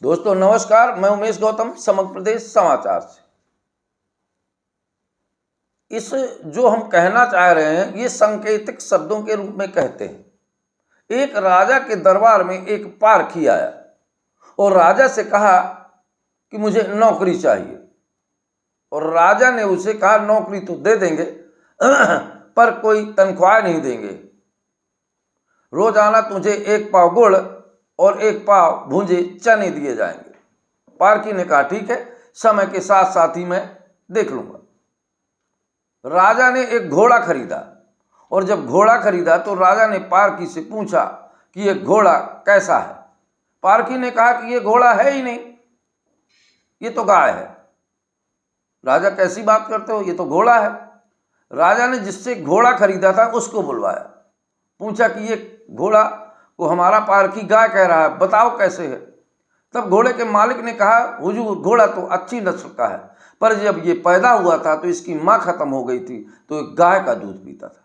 दोस्तों नमस्कार, मैं उमेश गौतम, समग्र प्रदेश समाचार से। इस जो हम कहना चाह रहे हैं ये सांकेतिक शब्दों के रूप में कहते हैं। एक राजा के दरबार में एक पारखी आया और राजा से कहा कि मुझे नौकरी चाहिए, और राजा ने उसे कहा नौकरी तो दे देंगे पर कोई तनख्वाह नहीं देंगे। रोजाना तुझे 1 पाव गुड़ और 1 पाव भूंजे चने दिए जाएंगे। पारखी ने कहा ठीक है, समय के साथ साथ ही मैं देख लूंगा। राजा ने एक घोड़ा खरीदा, और जब घोड़ा खरीदा तो राजा ने पारखी से पूछा कि ये घोड़ा कैसा है। पारखी ने कहा कि ये घोड़ा है ही नहीं, ये तो गाय है। राजा कैसी बात करते हो, ये तो घोड़ा है। राजा ने जिससे घोड़ा खरीदा था उसको बुलवाया, पूछा कि ये घोड़ा को हमारा पारखी गाय कह रहा है, बताओ कैसे है। तब घोड़े के मालिक ने कहा हुजूर, घोड़ा तो अच्छी नस्ल का है, पर जब ये पैदा हुआ था तो इसकी माँ खत्म हो गई थी, तो एक गाय का दूध पीता था।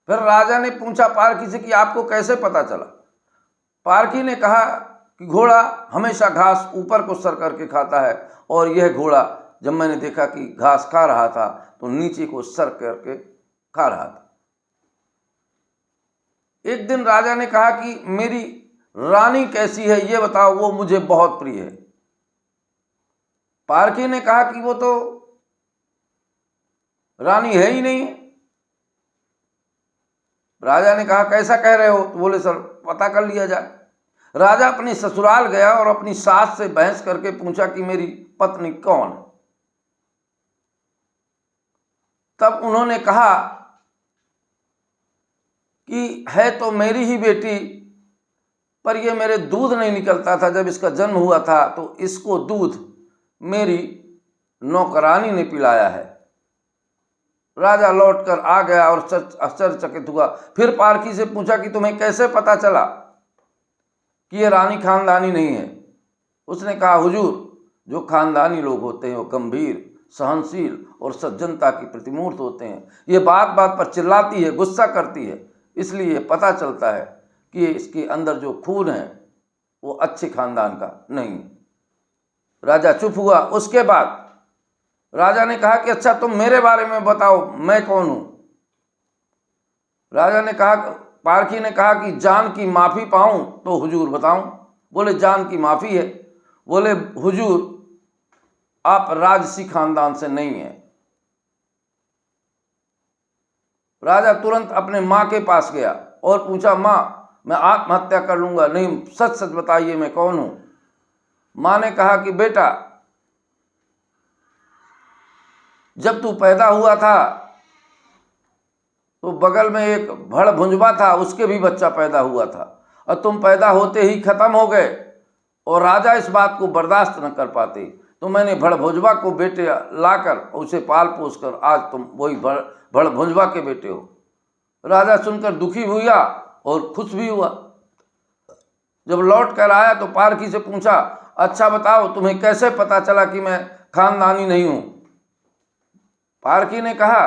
फिर राजा ने पूछा पारखी से कि आपको कैसे पता चला। पारखी ने कहा कि घोड़ा हमेशा घास ऊपर को सर करके खाता है, और यह घोड़ा जब मैंने देखा कि घास खा रहा था तो नीचे को सर करके खा रहा था। एक दिन राजा ने कहा कि मेरी रानी कैसी है ये बताओ, वो मुझे बहुत प्रिय है। पारखी ने कहा कि वो तो रानी है ही नहीं। राजा ने कहा कैसा कह रहे हो, तो बोले सर पता कर लिया जाए। राजा अपने ससुराल गया और अपनी सास से बहस करके पूछा कि मेरी पत्नी कौन है। तब उन्होंने कहा कि है तो मेरी ही बेटी, पर ये मेरे दूध नहीं निकलता था। जब इसका जन्म हुआ था तो इसको दूध मेरी नौकरानी ने पिलाया है। राजा लौटकर आ गया और आश्चर्यचकित हुआ। फिर पारखी से पूछा कि तुम्हें कैसे पता चला कि ये रानी खानदानी नहीं है। उसने कहा हुजूर, जो खानदानी लोग होते हैं वो गंभीर, सहनशील और सज्जनता की प्रतिमूर्त होते हैं। ये बात बात पर चिल्लाती है, गुस्सा करती है, इसलिए पता चलता है कि इसके अंदर जो खून है वो अच्छे खानदान का नहीं है। राजा चुप हुआ। उसके बाद राजा ने कहा कि अच्छा तुम मेरे बारे में बताओ, मैं कौन हूं। राजा ने कहा, पारखी ने कहा कि जान की माफी पाऊं तो हुजूर बताऊं। बोले जान की माफी है। बोले हुजूर, आप राजसी खानदान से नहीं हैं। राजा तुरंत अपने माँ के पास गया और पूछा, माँ मैं आत्महत्या कर लूंगा, नहीं सच सच बताइए मैं कौन हूं। माँ ने कहा कि बेटा, जब तू पैदा हुआ था तो बगल में एक भड़ भुंजवा था, उसके भी बच्चा पैदा हुआ था, और तुम पैदा होते ही खत्म हो गए, और राजा इस बात को बर्दाश्त न कर पाते, तो मैंने भड़ भुंजवा को बेटे लाकर उसे पाल पोस कर आज तुम वही भड़ भुंजवा के बेटे हो। राजा सुनकर दुखी हुआ और खुश भी हुआ। जब लौट कर आया तो पारखी से पूछा, अच्छा बताओ तुम्हें कैसे पता चला कि मैं खानदानी नहीं हूं। पारखी ने कहा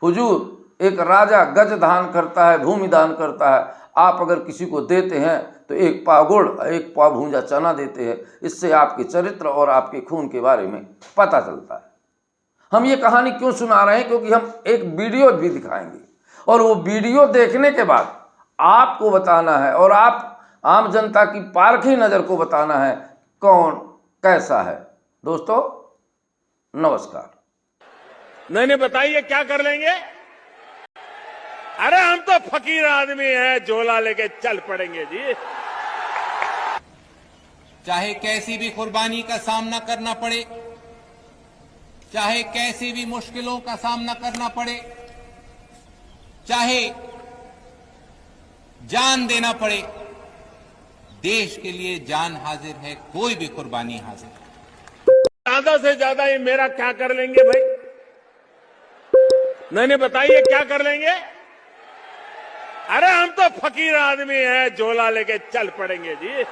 हुजूर, एक राजा गज दान करता है, भूमि दान करता है। आप अगर किसी को देते हैं तो 1 पाव गुड़, 1 पाव भूंजा चना देते हैं। इससे आपके चरित्र और आपके खून के बारे में पता चलता है। हम ये कहानी क्यों सुना रहे हैं, क्योंकि हम एक वीडियो भी दिखाएंगे, और वो वीडियो देखने के बाद आपको बताना है और आप आम जनता की पारखी नज़र को बताना है कौन कैसा है। दोस्तों नमस्कार। नहीं बताइए क्या कर लेंगे। अरे हम तो फकीर आदमी हैं, झोला लेके चल पड़ेंगे जी। चाहे कैसी भी कुर्बानी का सामना करना पड़े, चाहे कैसी भी मुश्किलों का सामना करना पड़े, चाहे जान देना पड़े, देश के लिए जान हाजिर है, कोई भी कुर्बानी हाजिर है। ज्यादा से ज्यादा ये मेरा क्या कर लेंगे भाई। नहीं बताइए क्या कर लेंगे। अरे हम तो फकीर आदमी हैं, झोला लेके चल पड़ेंगे जी।